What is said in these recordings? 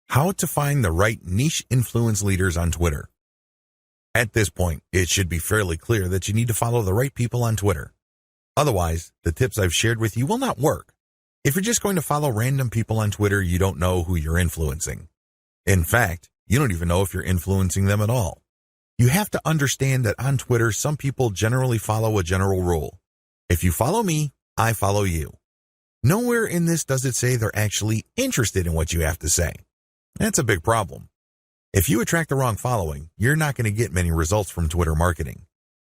How to find the right niche influence leaders on Twitter. At this point, it should be fairly clear that you need to follow the right people on Twitter. Otherwise, the tips I've shared with you will not work. If you're just going to follow random people on Twitter, you don't know who you're influencing. In fact, you don't even know if you're influencing them at all. You have to understand that on Twitter, some people generally follow a general rule. If you follow me, I follow you. Nowhere in this does it say they're actually interested in what you have to say. That's a big problem. If you attract the wrong following, you're not going to get many results from Twitter marketing.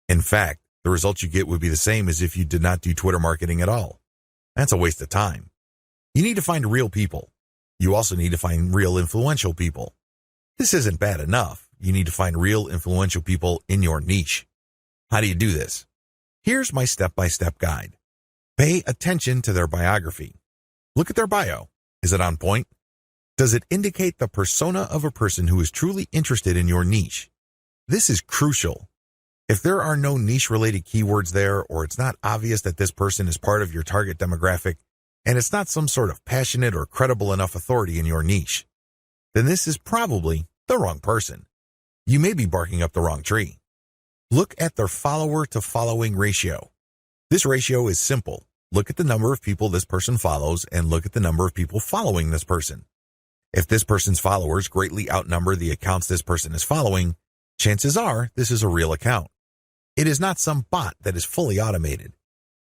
In fact, the results you get would be the same as if you did not do Twitter marketing at all. That's a waste of time. You need to find real people. You also need to find real influential people. This isn't bad enough. You need to find real influential people in your niche. How do you do this? Here's my step-by-step guide. Pay attention to their biography. Look at their bio. Is it on point? Does it indicate the persona of a person who is truly interested in your niche? This is crucial. If there are no niche-related keywords there, or it's not obvious that this person is part of your target demographic, and it's not some sort of passionate or credible enough authority in your niche, then this is probably the wrong person. You may be barking up the wrong tree. Look at their follower-to-following ratio. This ratio is simple. Look at the number of people this person follows and look at the number of people following this person. If this person's followers greatly outnumber the accounts this person is following, chances are this is a real account. It is not some bot that is fully automated.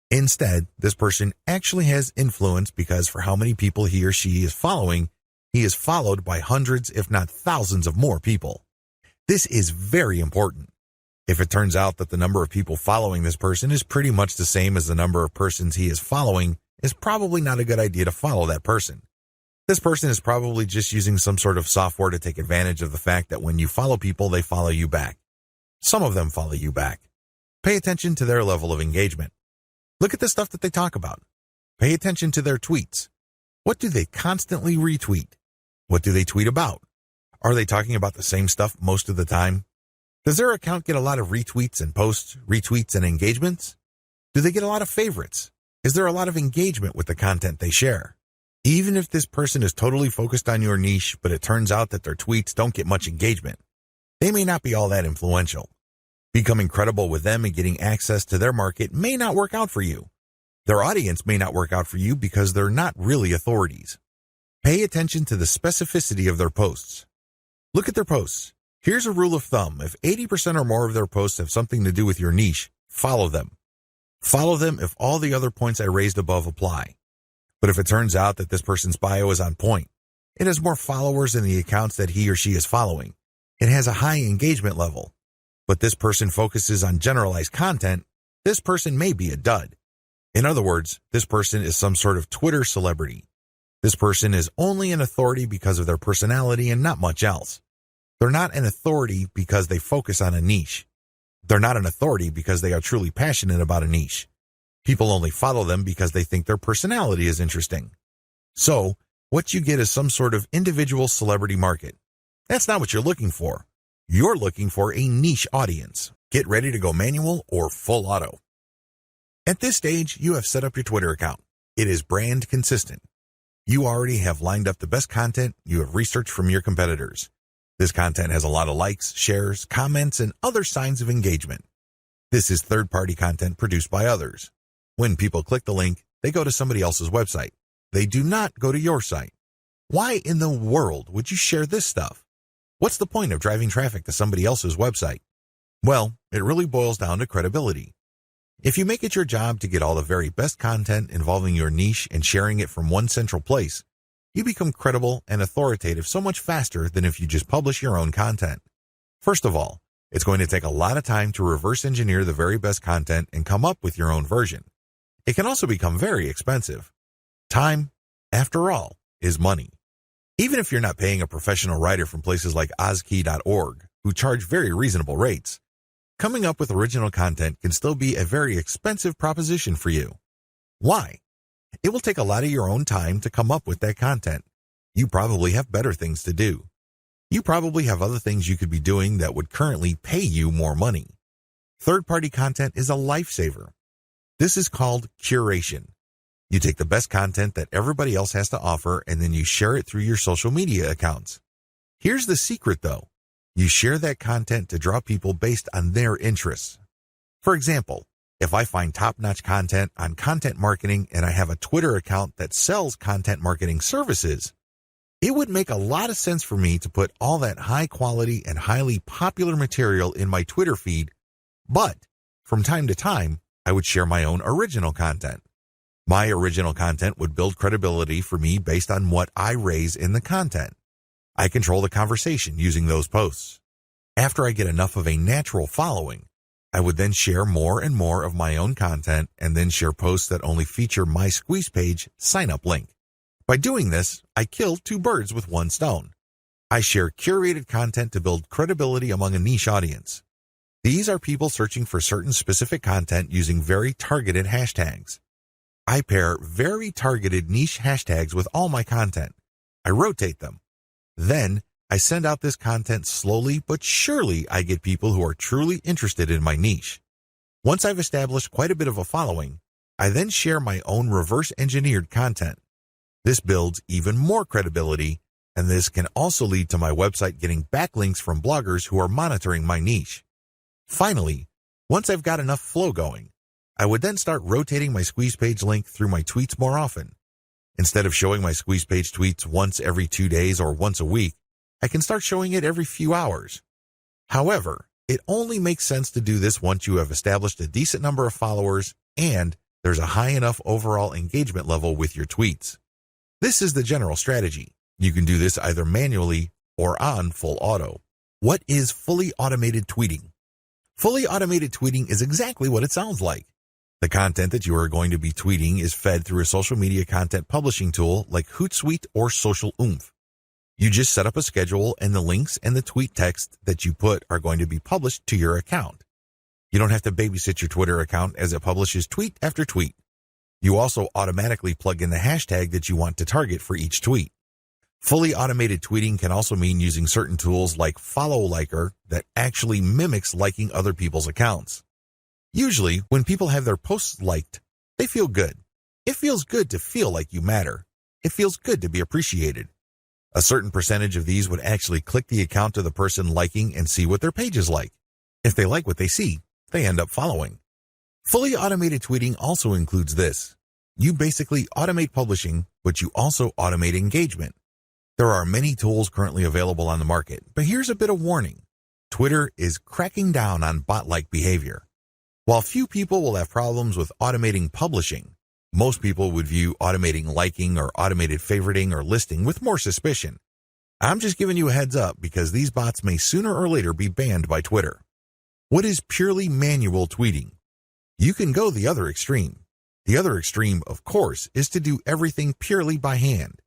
Instead, this person actually has influence because for how many people he or she is following, he is followed by hundreds, if not thousands of more people. This is very important. If it turns out that the number of people following this person is pretty much the same as the number of persons he is following, it's probably not a good idea to follow that person. This person is probably just using some sort of software to take advantage of the fact that when you follow people, they follow you back. Some of them follow you back. Pay attention to their level of engagement. Look at the stuff that they talk about. Pay attention to their tweets. What do they constantly retweet? What do they tweet about? Are they talking about the same stuff most of the time? Does their account get a lot of retweets and posts, retweets and engagements? Do they get a lot of favorites? Is there a lot of engagement with the content they share? Even if this person is totally focused on your niche, but it turns out that their tweets don't get much engagement, they may not be all that influential. Becoming credible with them and getting access to their market may not work out for you. Their audience may not work out for you because they're not really authorities. Pay attention to the specificity of their posts. Look at their posts. Here's a rule of thumb. If 80% or more of their posts have something to do with your niche, follow them. Follow them if all the other points I raised above apply. But if it turns out that this person's bio is on point, it has more followers than the accounts that he or she is following, it has a high engagement level, but this person focuses on generalized content, this person may be a dud. In other words, this person is some sort of Twitter celebrity. This person is only an authority because of their personality and not much else. They're not an authority because they focus on a niche. They're not an authority because they are truly passionate about a niche. People only follow them because they think their personality is interesting. So, what you get is some sort of individual celebrity market. That's not what you're looking for. You're looking for a niche audience. Get ready to go manual or full auto. At this stage, you have set up your Twitter account. It is brand consistent. You already have lined up the best content you have researched from your competitors. This content has a lot of likes, shares, comments, and other signs of engagement. This is third-party content produced by others. When people click the link, they go to somebody else's website. They do not go to your site. Why in the world would you share this stuff? What's the point of driving traffic to somebody else's website? Well, it really boils down to credibility. If you make it your job to get all the very best content involving your niche and sharing it from one central place, you become credible and authoritative so much faster than if you just publish your own content. First of all, it's going to take a lot of time to reverse engineer the very best content and come up with your own version. It can also become very expensive. Time, after all, is money. Even if you're not paying a professional writer from places like ozkey.org, who charge very reasonable rates, coming up with original content can still be a very expensive proposition for you. Why? It will take a lot of your own time to come up with that content. You probably have better things to do. You probably have other things you could be doing that would currently pay you more money. Third-party content is a lifesaver. This is called curation. You take the best content that everybody else has to offer and then you share it through your social media accounts. Here's the secret though. You share that content to draw people based on their interests. For example, if I find top-notch content on content marketing and I have a Twitter account that sells content marketing services, it would make a lot of sense for me to put all that high quality and highly popular material in my Twitter feed, but from time to time, I would share my own original content. My original content would build credibility for me based on what I raise in the content. I control the conversation using those posts. After I get enough of a natural following, I would then share more and more of my own content and then share posts that only feature my squeeze page sign-up link. By doing this, I kill two birds with one stone. I share curated content to build credibility among a niche audience. These are people searching for certain specific content using very targeted hashtags. I pair very targeted niche hashtags with all my content. I rotate them. Then, I send out this content slowly but surely. I get people who are truly interested in my niche. Once I've established quite a bit of a following, I then share my own reverse-engineered content. This builds even more credibility, and this can also lead to my website getting backlinks from bloggers who are monitoring my niche. Finally, once I've got enough flow going, I would then start rotating my squeeze page link through my tweets more often. Instead of showing my squeeze page tweets once every 2 days or once a week, I can start showing it every few hours. However, it only makes sense to do this once you have established a decent number of followers and there's a high enough overall engagement level with your tweets. This is the general strategy. You can do this either manually or on full auto. What is fully automated tweeting? Fully automated tweeting is exactly what it sounds like. The content that you are going to be tweeting is fed through a social media content publishing tool like Hootsuite or Social Oomph. You just set up a schedule and the links and the tweet text that you put are going to be published to your account. You don't have to babysit your Twitter account as it publishes tweet after tweet. You also automatically plug in the hashtag that you want to target for each tweet. Fully automated tweeting can also mean using certain tools like Follow Liker that actually mimics liking other people's accounts. Usually, when people have their posts liked, they feel good. It feels good to feel like you matter. It feels good to be appreciated. A certain percentage of these would actually click the account of the person liking and see what their page is like. If they like what they see, they end up following. Fully automated tweeting also includes this. You basically automate publishing, but you also automate engagement. There are many tools currently available on the market, but here's a bit of warning. Twitter is cracking down on bot-like behavior. While few people will have problems with automating publishing, most people would view automating liking or automated favoriting or listing with more suspicion. I'm just giving you a heads up because these bots may sooner or later be banned by Twitter. What is purely manual tweeting? You can go the other extreme. The other extreme, of course, is to do everything purely by hand.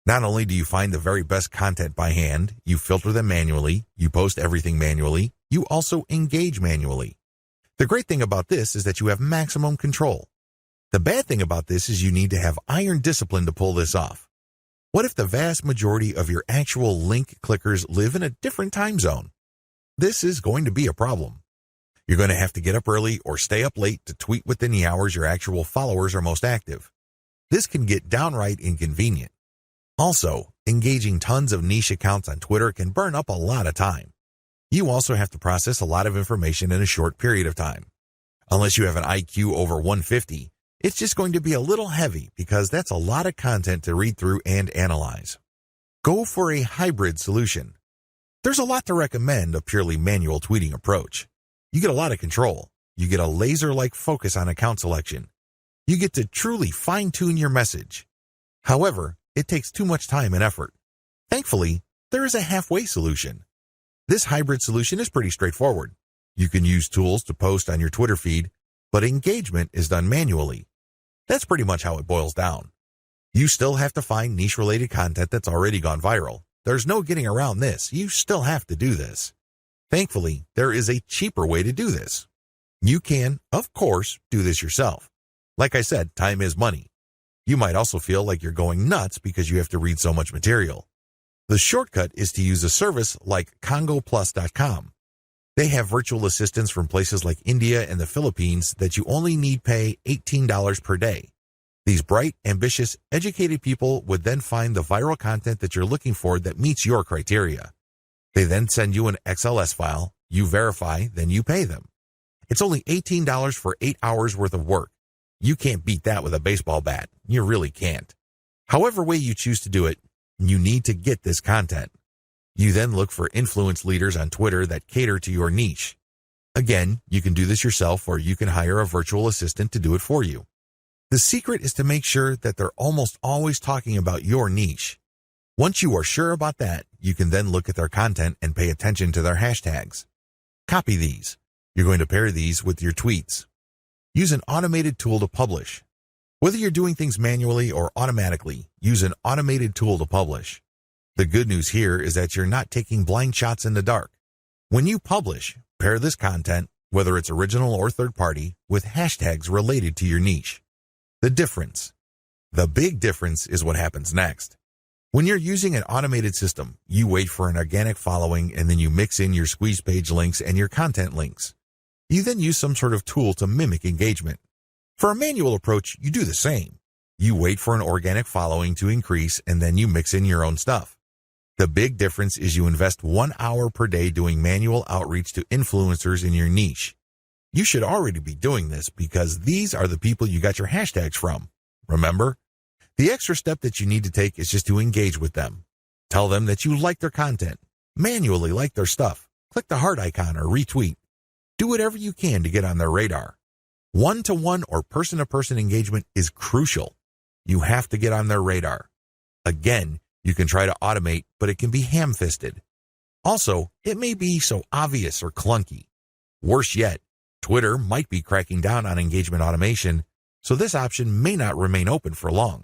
Not only do you find the very best content by hand, you filter them manually, you post everything manually, you also engage manually. The great thing about this is that you have maximum control. The bad thing about this is you need to have iron discipline to pull this off. What if the vast majority of your actual link clickers live in a different time zone? This is going to be a problem. You're going to have to get up early or stay up late to tweet within the hours your actual followers are most active. This can get downright inconvenient. Also, engaging tons of niche accounts on Twitter can burn up a lot of time. You also have to process a lot of information in a short period of time. Unless you have an IQ over 150, it's just going to be a little heavy because that's a lot of content to read through and analyze. Go for a hybrid solution. There's a lot to recommend a purely manual tweeting approach. You get a lot of control. You get a laser-like focus on account selection. You get to truly fine-tune your message. However, it takes too much time and effort. Thankfully, there is a halfway solution. This hybrid solution is pretty straightforward. You can use tools to post on your Twitter feed, but engagement is done manually. That's pretty much how it boils down. You still have to find niche-related content that's already gone viral. There's no getting around this. You still have to do this. Thankfully, there is a cheaper way to do this. You can, of course, do this yourself. Like I said, time is money. You might also feel like you're going nuts because you have to read so much material. The shortcut is to use a service like congoplus.com. They have virtual assistants from places like India and the Philippines that you only need pay $18 per day. These bright, ambitious, educated people would then find the viral content that you're looking for that meets your criteria. They then send you an XLS file, you verify, then you pay them. It's only $18 for 8 hours worth of work. You can't beat that with a baseball bat. You really can't. However way you choose to do it, you need to get this content. You then look for influence leaders on Twitter that cater to your niche. Again, you can do this yourself or you can hire a virtual assistant to do it for you. The secret is to make sure that they're almost always talking about your niche. Once you are sure about that, you can then look at their content and pay attention to their hashtags. Copy these. You're going to pair these with your tweets. Use an automated tool to publish. Whether you're doing things manually or automatically, use an automated tool to publish. The good news here is that you're not taking blind shots in the dark. When you publish, pair this content, whether it's original or third party, with hashtags related to your niche. The difference. The big difference is what happens next. When you're using an automated system, you wait for an organic following and then you mix in your squeeze page links and your content links. You then use some sort of tool to mimic engagement. For a manual approach, you do the same. You wait for an organic following to increase and then you mix in your own stuff. The big difference is you invest 1 hour per day doing manual outreach to influencers in your niche. You should already be doing this because these are the people you got your hashtags from. Remember? The extra step that you need to take is just to engage with them. Tell them that you like their content. Manually like their stuff. Click the heart icon or retweet. Do whatever you can to get on their radar. One-to-one or person-to-person engagement is crucial. You have to get on their radar. Again, you can try to automate, but it can be ham-fisted. Also, it may be so obvious or clunky. Worse yet, Twitter might be cracking down on engagement automation, so this option may not remain open for long.